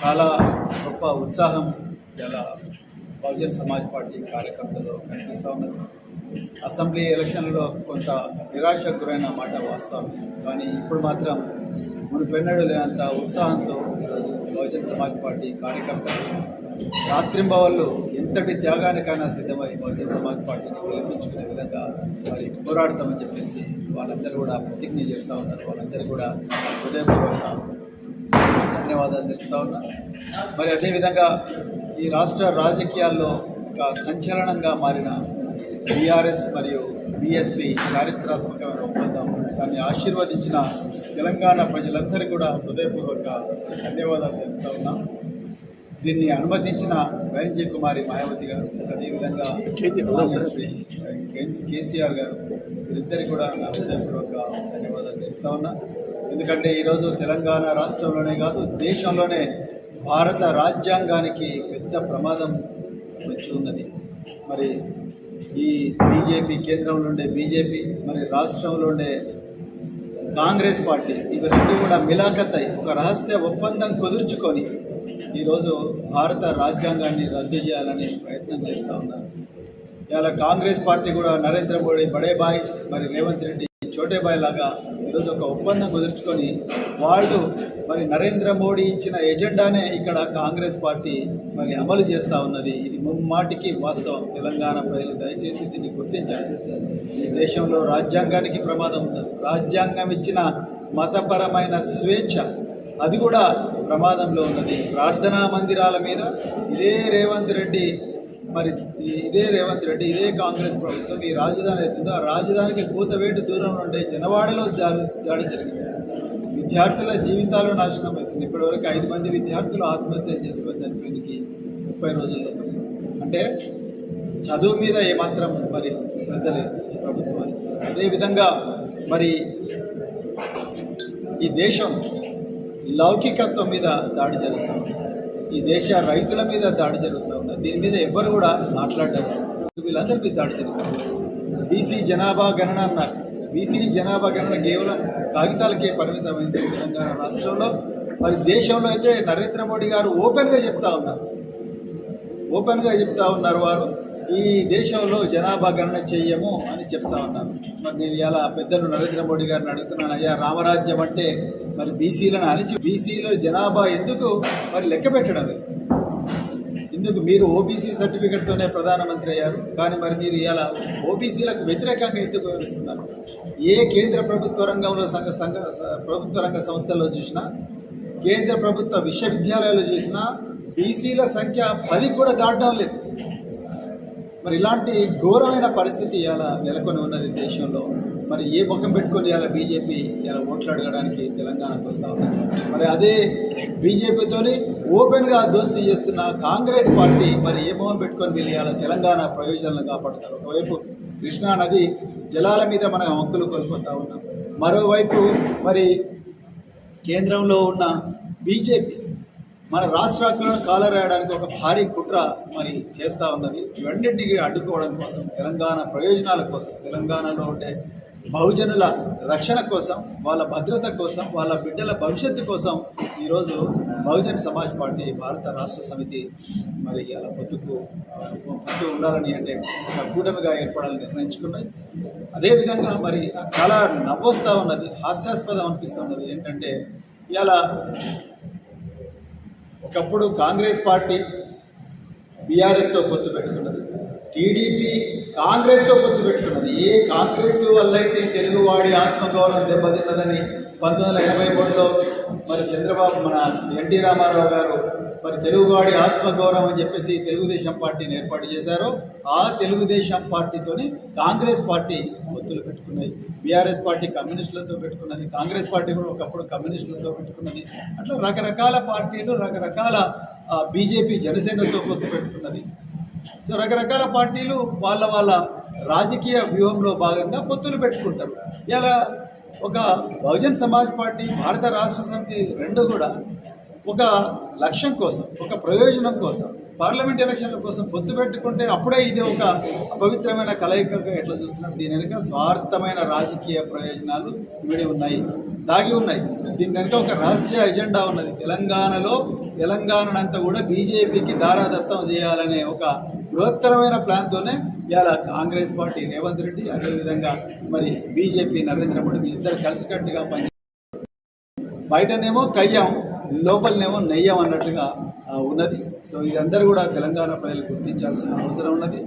చాలా గొప్ప ఉత్సాహం ఇలా బహుజన్ సమాజ్ పార్టీ కార్యకర్తలు కనిపిస్తూ ఉన్నారు. అసెంబ్లీ ఎలక్షన్లలో కొంత నిరాశకు గురైన మాట వాస్తవం, కానీ ఇప్పుడు మాత్రం మునుపెన్నడూ లేనంత ఉత్సాహంతో ఈరోజు బహుజన్ సమాజ్ పార్టీ కార్యకర్తలు రాత్రింబవళ్ళు ఎంతటి త్యాగానికైనా సిద్ధమై బహుజన్ సమాజ్ పార్టీని గెలిపించుకునే విధంగా మరి పోరాడతామని చెప్పేసి వాళ్ళందరూ కూడా ప్రతిజ్ఞ చేస్తూ ఉన్నారు. వాళ్ళందరూ కూడా హృదయపూర్వక ధన్యవాదాలు తెలుపుతా ఉన్నారు. మరి అదేవిధంగా ఈ రాష్ట్ర రాజకీయాల్లో ఒక సంచలనంగా మారిన బీఆర్ఎస్ మరియు బీఎస్పీ చారిత్రాత్మకమైన ఒప్పందం, దాన్ని ఆశీర్వదించిన తెలంగాణ ప్రజలందరికీ కూడా హృదయపూర్వక ధన్యవాదాలు తెలుపుతా ఉన్నాం. దీన్ని అనుమతించిన వైఎన్జీ కుమారి మాయావతి గారు, అదేవిధంగా కేసీఆర్ గారు, వీరిద్దరికి కూడా నా హృదయపూర్వక ధన్యవాదాలు తెలుపుతా ఉన్నా. ఎందుకంటే ఈరోజు తెలంగాణ రాష్ట్రంలోనే కాదు, దేశంలోనే భారత రాజ్యాంగానికి పెద్ద ప్రమాదం వచ్చి ఉన్నది. మరి ఈ బీజేపీ, కేంద్రంలో ఉండే బీజేపీ, మరి రాష్ట్రంలో ఉండే కాంగ్రెస్ పార్టీ, ఇవి రెండు కూడా మిలాఖత్ ఒక రహస్య ఒప్పందం కుదుర్చుకొని ఈరోజు భారత రాజ్యాంగాన్ని రద్దు చేయాలని ప్రయత్నం చేస్తూ ఉన్నారు. ఇవాళ కాంగ్రెస్ పార్టీ కూడా నరేంద్ర మోడీ బడేబాయ్, మరి రేవంత్ రెడ్డి చోటేబాయ్ లాగా ఈరోజు ఒక ఒప్పందం కుదుర్చుకొని వాళ్ళు మరి నరేంద్ర మోడీ ఇచ్చిన ఎజెండానే ఇక్కడ కాంగ్రెస్ పార్టీ మరి అమలు చేస్తూ ఉన్నది. ఇది ముమ్మాటికి వాస్తవం. తెలంగాణ ప్రజలు దయచేసి దీన్ని గుర్తించాలి. ఈ దేశంలో రాజ్యాంగానికి ప్రమాదం ఉన్నది. రాజ్యాంగం ఇచ్చిన మతపరమైన స్వేచ్ఛ అది కూడా ప్రమాదంలో ఉన్నది. ప్రార్థనా మందిరాల మీద ఇదే రేవంత్ రెడ్డి, ఇదే కాంగ్రెస్ ప్రభుత్వం ఈ రాజధాని అవుతుందో ఆ రాజధానికి కూతవేటు దూరంలో ఉండే జనవాడలో దాడి జరిగింది. విద్యార్థుల జీవితాలు నాశనం అవుతుంది. ఇప్పటివరకు 5 మంది విద్యార్థులు ఆత్మహత్య చేసుకొని చనిపోయింది 30 రోజుల్లో. అంటే చదువు మీద ఏమాత్రం మరి శ్రద్ధ లేదు ప్రభుత్వానికి. అదేవిధంగా మరి ఈ దేశం లౌకికత్వం మీద దాడి జరుగుతుంది. ఈ దేశ రైతుల మీద దాడి జరుగుతూ ఉన్నది. దీని మీద ఎవ్వరు కూడా మాట్లాడడం, వీళ్ళందరి మీద దాడి జరుగుతుంది. బీసీ జనాభా గణన అన్నారు. బీసీ జనాభా గణన కేవలం కాగితాలకే పరిమితమైంది తెలంగాణ రాష్ట్రంలో. మరి దేశంలో అయితే నరేంద్ర మోడీ గారు ఓపెన్గా చెప్తా ఉన్నారు వారు ఈ దేశంలో జనాభా గణన చెయ్యము అని చెప్తా ఉన్నారు. మరి నేను ఇలా పెద్దలు నరేంద్ర మోడీ గారిని అడుగుతున్నాను, అయ్యా రామరాజ్యం అంటే మరి బీసీలను అణిచి బీసీల జనాభా ఎందుకు మరి లెక్క పెట్టడం? ఎందుకు మీరు ఓబీసీ సర్టిఫికెట్తోనే ప్రధానమంత్రి అయ్యారు, కానీ మరి మీరు ఇలా ఓబీసీలకు వ్యతిరేకంగా ఎందుకు వివరిస్తున్నారు? ఏ కేంద్ర ప్రభుత్వ రంగంలో ప్రభుత్వ రంగ సంస్థల్లో చూసినా, కేంద్ర ప్రభుత్వ విశ్వవిద్యాలయాలు చూసినా బీసీల సంఖ్య 10 కూడా దాటడం లేదు. మరి ఇలాంటి ఘోరమైన పరిస్థితి ఇలా నెలకొని ఉన్నది దేశంలో. మరి ఏ ముఖం పెట్టుకొని ఇలా బీజేపీ ఇలా ఓట్లు అడగడానికి తెలంగాణకు వస్తూ ఉన్నది. మరి అదే బీజేపీతోని ఓపెన్గా దోస్తీ చేస్తున్న కాంగ్రెస్ పార్టీ మరి ఏ మొహం పెట్టుకొని వీళ్ళు ఇలా తెలంగాణ ప్రయోజనాలను కాపాడుతారు. ఒకవైపు కృష్ణా నది జలాల మీద మనం హక్కులు కోల్పోతూ ఉన్నాం, మరోవైపు మరి కేంద్రంలో ఉన్న బీజేపీ మన రాష్ట్రాలను కాలరాయడానికి ఒక భారీ కుట్ర మరి చేస్తూ ఉన్నది. ఇవన్నింటికి అడ్డుకోవడం కోసం, తెలంగాణ ప్రయోజనాల కోసం, తెలంగాణలో ఉండే బహుజనుల రక్షణ కోసం, వాళ్ళ భద్రత కోసం, వాళ్ళ బిడ్డల భవిష్యత్తు కోసం ఈరోజు బహుజన్ సమాజ్ పార్టీ భారత రాష్ట్ర సమితి మరి అలా పొత్తు ఉండాలని అంటే ఒక కూటమిగా ఏర్పడాలని నిర్ణయించుకున్నాయి. అదేవిధంగా మరి చాలా నవ్వొస్తూ ఉన్నది, హాస్యాస్పదం అనిపిస్తున్నది. ఏంటంటే ఇలా ఒకప్పుడు కాంగ్రెస్ పార్టీ బీఆర్ఎస్తో పొత్తు పెట్టుకున్నది, టీడీపీ కాంగ్రెస్తో పొత్తు పెట్టుకున్నది. ఏ కాంగ్రెస్ వల్ల అయితే తెలుగువాడి ఆత్మగౌరవం దెబ్బతిన్నదని 1983లో మరి చంద్రబాబు మన ఎన్టీ రామారావు గారు మరి తెలుగువాడి ఆత్మగౌరవం అని చెప్పేసి తెలుగుదేశం పార్టీని ఏర్పాటు చేశారో, ఆ తెలుగుదేశం పార్టీతోని కాంగ్రెస్ పార్టీ పొత్తులు పెట్టుకున్నాయి. బీఆర్ఎస్ పార్టీ కమ్యూనిస్టులతో పెట్టుకున్నది, కాంగ్రెస్ పార్టీ కూడా ఒకప్పుడు కమ్యూనిస్టులతో పెట్టుకున్నది. అట్లా రకరకాల పార్టీలు, రకరకాల బీజేపీ జనసేనతో పొత్తు పెట్టుకున్నది. సో రకరకాల పార్టీలు వాళ్ళ రాజకీయ వ్యూహంలో భాగంగా పొత్తులు పెట్టుకుంటారు. ఇలా ఒక బహుజన్ సమాజ్ పార్టీ, భారత రాష్ట్ర సమితి రెండు కూడా ఒక లక్ష్యం కోసం, ఒక ప్రయోజనం కోసం పార్లమెంట్ ఎలక్షన్ల కోసం పొత్తు పెట్టుకుంటే అప్పుడే ఇది ఒక అపవిత్రమైన కలయికగా ఎట్లా చూస్తున్నాం? దీని వెనుక స్వార్థమైన రాజకీయ ప్రయోజనాలు ఇవిడి ఉన్నాయి, దాగి ఉన్నాయి. దీని వెనుక ఒక రహస్య ఎజెండా ఉన్నది. తెలంగాణనంతా కూడా బీజేపీకి దారాదత్తం చేయాలనే ఒక బృహత్తరమైన ప్లాన్తోనే ఇలా కాంగ్రెస్ పార్టీ రేవంత్ రెడ్డి, అదేవిధంగా మరి బీజేపీ నరేంద్ర మోడీ వీళ్ళిద్దరు కలిసికట్టుగా పని, బయటనేమో కయ్యం, లోపలనేమో నెయ్యం అన్నట్టుగా ఉన్నది. సో ఇదందరూ కూడా తెలంగాణ ప్రజలు గుర్తించాల్సిన అవసరం ఉన్నది.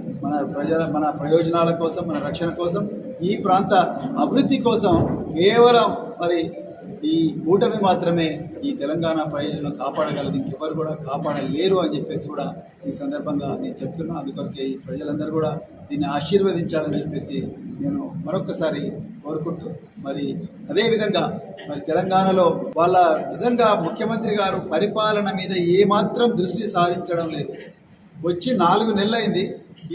మన ప్రయోజనాల కోసం, మన రక్షణ కోసం, ఈ ప్రాంత అభివృద్ధి కోసం కేవలం మరి ఈ కూటమి మాత్రమే ఈ తెలంగాణ ప్రయోజనం కాపాడగలదు, ఇంకెవరు కూడా కాపాడలేరు అని చెప్పేసి కూడా ఈ సందర్భంగా నేను చెప్తున్నా. అందుకొరకే ఈ ప్రజలందరూ కూడా దీన్ని ఆశీర్వదించాలని చెప్పేసి నేను మరొకసారి కోరుకుంటూ, మరి అదేవిధంగా మరి తెలంగాణలో వాళ్ళ నిజంగా ముఖ్యమంత్రి గారు పరిపాలన మీద ఏమాత్రం దృష్టి సారించడం లేదు. వచ్చి 4 నెలలైంది,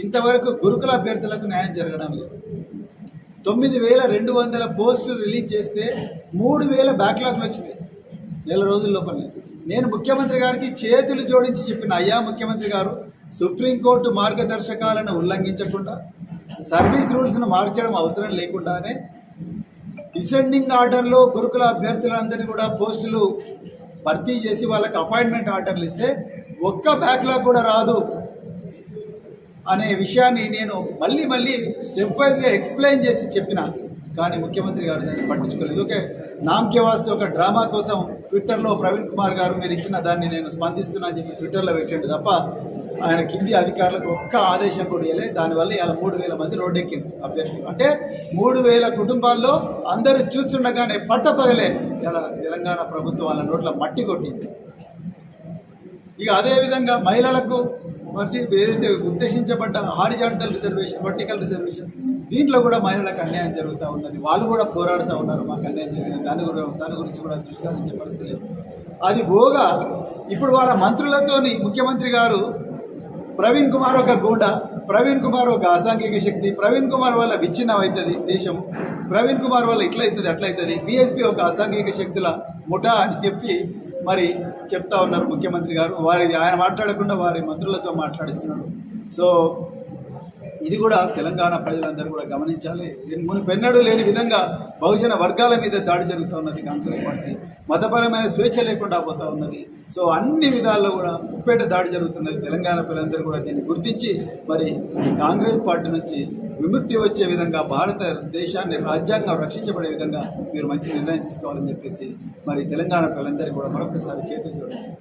ఇంతవరకు గురుకుల అభ్యర్థులకు న్యాయం జరగడం లేదు. 9,200 పోస్టులు రిలీజ్ చేస్తే 3,000 బ్యాక్లాగ్లు వచ్చినాయి నెల రోజుల లోపలనే. నేను ముఖ్యమంత్రి గారికి చేతులు జోడించి చెప్పిన, అయ్యా ముఖ్యమంత్రి గారు, సుప్రీంకోర్టు మార్గదర్శకాలను ఉల్లంఘించకుండా, సర్వీస్ రూల్స్ను మార్చడం అవసరం లేకుండానే డిసెండింగ్ ఆర్డర్లో గురుకుల అభ్యర్థులందరినీ కూడా పోస్టులు భర్తీ చేసి వాళ్ళకి అపాయింట్మెంట్ ఆర్డర్లు ఇస్తే ఒక్క బ్యాక్లాగ్ కూడా రాదు అనే విషయాన్ని నేను మళ్ళీ స్టెప్ వైజ్గా ఎక్స్ప్లెయిన్ చేసి చెప్పిన. కానీ ముఖ్యమంత్రి గారు దాన్ని పట్టించుకోలేదు. ఓకే, నామకే వాస్తే ఒక డ్రామా కోసం ట్విట్టర్లో ప్రవీణ్ కుమార్ గారు మీరు ఇచ్చిన దాన్ని నేను స్పందిస్తున్నా అని చెప్పి ట్విట్టర్లో పెట్టండి తప్ప ఆయన కింది అధికారులకు ఒక్క ఆదేశం కూడా ఇవ్వలేదు. దానివల్ల ఇలా 3,000 మంది రోడ్డెక్కింది అభ్యర్థులు. అంటే 3,000 కుటుంబాల్లో అందరూ చూస్తుండగానే పట్టపగలే ఇలా తెలంగాణ ప్రభుత్వం వాళ్ళ నోట్ల మట్టి కొట్టింది. ఇక అదేవిధంగా మహిళలకు మరి ఏదైతే ఉద్దేశించబడ్డ హారిజాంటల్ రిజర్వేషన్, వర్టికల్ రిజర్వేషన్, దీంట్లో కూడా మహిళలకు అన్యాయం జరుగుతూ ఉన్నది. వాళ్ళు కూడా పోరాడుతూ ఉన్నారు, మాకు అన్యాయం జరిగింది, దాని గురించి కూడా దృష్టి సారించే పరిస్థితి లేదు. అది పోగా ఇప్పుడు వాళ్ళ మంత్రులతోని ముఖ్యమంత్రి గారు ప్రవీణ్ కుమార్ ఒక గూండా, ప్రవీణ్ కుమార్ ఒక అసాంఘిక శక్తి, ప్రవీణ్ కుమార్ వల్ల విచ్ఛిన్నం అవుతుంది దేశం, ప్రవీణ్ కుమార్ వల్ల ఇట్లయితుంది అట్లయితుంది, బీఎస్పీ ఒక అసాంఘిక శక్తుల ముఠా అని చెప్పి మరి చెప్తా ఉన్నారు ముఖ్యమంత్రి గారు. ఆయన మాట్లాడకుండా వారి మంత్రులతో మాట్లాడిస్తున్నాడు. సో ఇది కూడా తెలంగాణ ప్రజలందరూ కూడా గమనించాలి. మునుపెన్నడూ లేని విధంగా బహుజన వర్గాల మీద దాడి జరుగుతూ ఉన్నది కాంగ్రెస్ పార్టీ. మతపరమైన స్వేచ్ఛ లేకుండా పోతూ ఉన్నది. సో అన్ని విధాల్లో కూడా ముప్పేట దాడి జరుగుతున్నది. తెలంగాణ ప్రజలందరూ కూడా దీన్ని గుర్తించి మరి కాంగ్రెస్ పార్టీ నుంచి విముక్తి వచ్చే విధంగా, భారతదేశాన్ని రాజ్యాంగం రక్షించబడే విధంగా మీరు మంచి నిర్ణయం తీసుకోవాలని చెప్పేసి మరి తెలంగాణ ప్రజలందరికీ కూడా మరొకసారి చేతులు జోడించి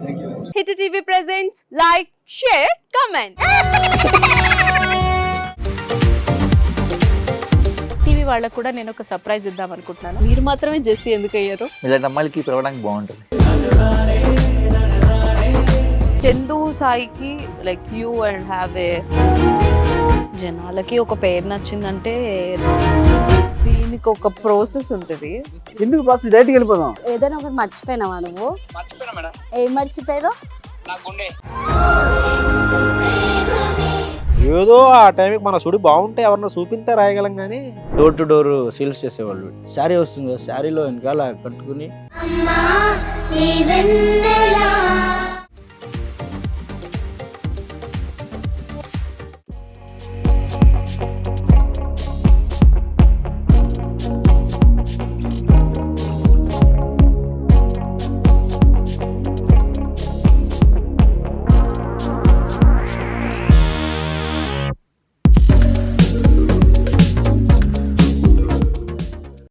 thank you. Hit TV presents like, share, comment. TV వాళ్ళకు కూడా నేను ఒక సర్ప్రైజ్ ఇద్దాం అనుకుంటున్నాను. మీరు మాత్రమే జెస్సీ ఎందుకు అయ్యారు? ఇలాంటి అమ్మాయిలకి పిలవడానికి బాగుంటుంది. చందు సాయికి like you and have a, జనాలకి ఒక పేరు నచ్చిందంటే దీనికి ఒక ప్రాసెస్ ఉంటుంది. ఎందుకు బాక్స్ డైరెక్ట్కి వెళ్ళిపోదాం. ఏదైనా ఒకటి మర్చిపోయినావా నువ్వు? మర్చిపోయినా మేడం. ఏం మర్చిపోయావు? నా గుండె. ఏదో ఆ టైంకి మన సుడి బాగుంటే ఎవరన్నా చూపిస్తే రాయగలం కానీ డోర్ టు డోర్ సేల్స్ చేసేవాళ్ళు. శారీ వస్తుంది, శారీలో వెనకాల కట్టుకుని